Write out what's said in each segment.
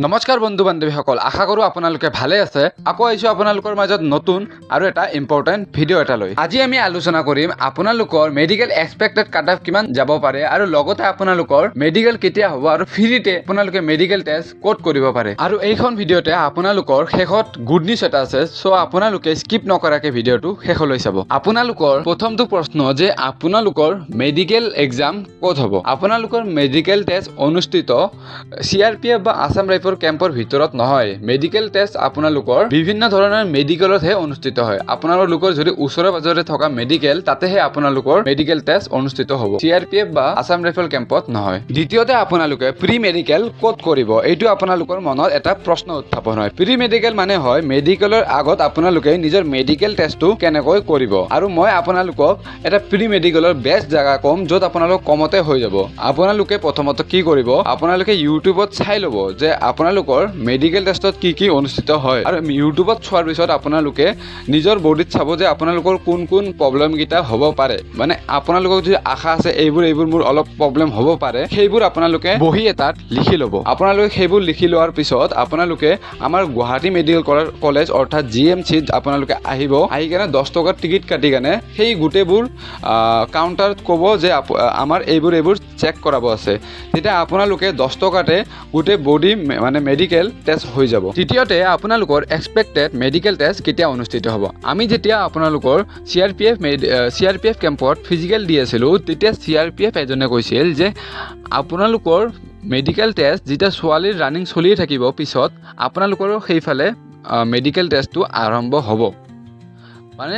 নমস্কাৰ বন্ধু বান্ধৱীসকল, আশা কৰোঁ আপোনালোকে ভালে আছে। আকৌ আহিছোঁ আপোনালোকৰ মাজত নতুন আৰু এটা ইম্পৰ্টেণ্ট ভিডিঅ' এটা লৈ। আজি আমি আলোচনা কৰিম আপোনালোকৰ মেডিকেল এক্সপেক্টেড কাট অফ কিমান যাব পাৰে আৰু লগতে আপোনালোকৰ মেডিকেল কেতিয়া হ'ব আৰু ফ্ৰীতে আপোনালোকে মেডিকেল টেষ্ট ক'ত কৰিব পাৰে। আৰু এইখন ভিডিঅ'তে আপোনালোকৰ শেষত গুড নিউজ এটা আছে, চ' আপোনালোকে স্কিপ নকৰাকৈ ভিডিঅ'টো শেষলৈ চাব। আপোনালোকৰ প্ৰথমটো প্ৰশ্ন যে আপোনালোকৰ মেডিকেল এক্সাম ক'ত হ'ব। আপোনালোকৰ মেডিকেল টেষ্ট অনুষ্ঠিত CRPF বা আসাম ৰাইফল কেম্পৰ ভিতৰত নহয়। মেডিকেল টেষ্ট আপোনালোকৰ বিভিন্ন ধৰণৰ মেডিকেলতহে অনুষ্ঠিত হয়। আপোনালোকৰ যদি ওচৰে পাজৰে থকা মেডিকেল, তাতেহে আপোনালোকৰ মেডিকেল টেষ্ট অনুষ্ঠিত হ'ব, CRPF বা আসাম ৰাইফল কেম্পত নহয়। দ্বিতীয়তে আপোনালোকে প্ৰি মেডিকেল ক'ত কৰিব, এইটো আপোনালোকৰ মনত এটা প্ৰশ্ন উত্থাপন হয়। প্ৰি মেডিকেল মানে হয় মেডিকেলৰ আগত আপোনালোকে নিজৰ মেডিকেল টেষ্টটো কেনেকৈ কৰিব। আৰু মই আপোনালোকক এটা প্ৰি মেডিকেলৰ বেষ্ট জেগা ক'ম, য'ত আপোনালোক কমতে হৈ যাব। আপোনালোকে প্ৰথমতে কি কৰিব, আপোনালোকে ইউটিউবত চাই ল'ব যে আপোনালোকৰ মেডিকেল টেষ্টত কি অনুষ্ঠিত হয়। আৰু ইউটিউবত চোৱাৰ পিছত আপোনালোকে নিজৰ বডিত চাব যে আপোনালোকৰ কোন কোন প্ৰব্লেমকেইটা হ'ব পাৰে। মানে আপোনালোকক যদি আশা আছে এইবোৰ মোৰ অলপ প্ৰব্লেম হ'ব পাৰে, সেইবোৰ আপোনালোকে বহি এটাত লিখি ল'ব। আপোনালোকে সেইবোৰ লিখি লোৱাৰ পিছত আপোনালোকে আমাৰ গুৱাহাটী মেডিকেল কলেজ অৰ্থাৎ GMCত আপোনালোকে আহিব। আহি কেনে 10 টকাৰ টিকেট কাটি কেনে সেই গোটেইবোৰ কাউণ্টাৰত ক'ব যে আমাৰ এইবোৰ চেক কৰাব আছে। তেতিয়া আপোনালোকে 10 টকাতে গোটেই বডি মানে মেডিকেল টেষ্ট হৈ যাব। তৃতীয়তে আপোনালোকৰ এক্সপেক্টেড মেডিকেল টেষ্ট কেতিয়া অনুষ্ঠিত হ'ব। আমি যেতিয়া আপোনালোকৰ CRPF কেম্পত ফিজিকেল দি আছিলোঁ, তেতিয়া CRPF এজনে কৈছিল যে আপোনালোকৰ মেডিকেল টেষ্ট যেতিয়া ছোৱালীৰ ৰানিং চলিয়ে থাকিব, পিছত আপোনালোকৰো সেইফালে মেডিকেল টেষ্টটো আৰম্ভ হ'ব। মানে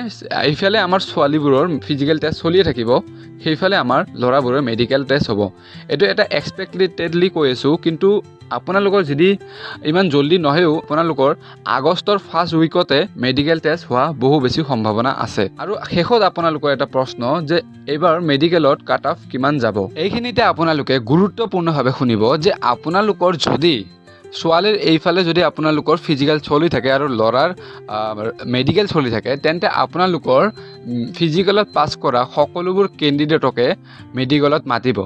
এইফালে আমাৰ ছোৱালীবোৰৰ ফিজিকেল টেষ্ট চলিয়ে থাকিব, সেইফালে আমাৰ ল'ৰাবোৰৰ মেডিকেল টেষ্ট হ'ব। এইটো এটা এক্সপেক্টেডলি কৈ আছোঁ, কিন্তু আপোনালোকৰ যদি ইমান জল্দি নহয়ও আপোনালোকৰ আগষ্টৰ ফাৰ্ষ্ট উইকতে মেডিকেল টেষ্ট হোৱা বহু বেছি সম্ভাৱনা আছে। আৰু শেষত আপোনালোকৰ এটা প্ৰশ্ন যে এইবাৰ মেডিকেলত কাট অফ কিমান যাব। এইখিনিতে আপোনালোকে গুৰুত্বপূৰ্ণভাৱে শুনিব যে আপোনালোকৰ যদি ছোৱালীৰ এইফালে যদি আপোনালোকৰ ফিজিকেল চলি থাকে আৰু ল'ৰাৰ মেডিকেল চলি থাকে, তেন্তে আপোনালোকৰ ফিজিকেলত পাছ কৰা সকলোবোৰ কেণ্ডিডেটকে মেডিকেলত মাতিব।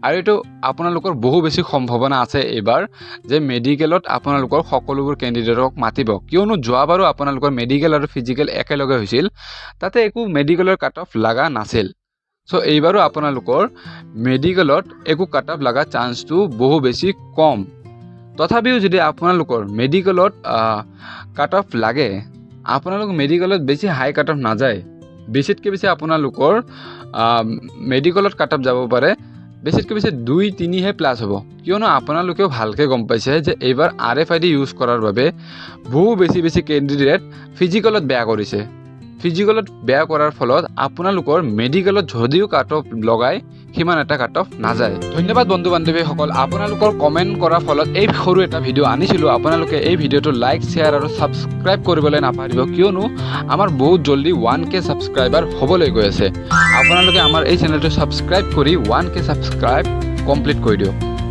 আৰু এইটো আপোনালোকৰ বহু বেছি সম্ভাৱনা আছে এইবাৰ যে মেডিকেলত আপোনালোকৰ সকলোবোৰ কেণ্ডিডেটক মাতিব, কিয়নো যোৱাবাৰো আপোনালোকৰ মেডিকেল আৰু ফিজিকেল একেলগে হৈছিল, তাতে একো মেডিকেলৰ কাট অফ লগা নাছিল। চ' এইবাৰো আপোনালোকৰ মেডিকেলত একো কাট অফ লগা চান্সটো বহু বেছি কম। তথাপিও যদি আপোনালোকৰ মেডিকেলত কাট অফ লাগে, আপোনালোক মেডিকেলত বেছি হাই কাট অফ নাযায়, বেছিতকৈ বেছি আপোনালোকৰ মেডিকেলত কাট অফ যাব পাৰে বেছিতকৈ বেছি 2-3হে প্লাছ হ'ব। কিয়নো আপোনালোকেও ভালকৈ গম পাইছে যে এইবাৰ RFID ইউজ কৰাৰ বাবে বহু বেছি কেণ্ডিডেট ফিজিকেলত বেয়া কৰিছে। ফিজিকেলত বেয়া কৰাৰ ফলত আপোনালোকৰ মেডিকেলত যদিও কাট অফ লগায়, সিমান এটা কাট অফ নাযায়। ধন্যবাদ বন্ধু বান্ধৱীসকল, আপোনালোকৰ কমেণ্ট কৰাৰ ফলত এই সৰু এটা ভিডিঅ' আনিছিলোঁ। আপোনালোকে এই ভিডিঅ'টো লাইক, শ্বেয়াৰ আৰু ছাবস্ক্ৰাইব কৰিবলৈ নাপাহৰিব, কিয়নো আমাৰ বহুত জল্দি 1K ছাবস্ক্ৰাইবাৰ হ'বলৈ গৈ আছে। আপোনালোকে আমাৰ এই চেনেলটো ছাবস্ক্ৰাইব কৰি 1K ছাবস্ক্ৰাইব কমপ্লিট কৰি দিয়ক।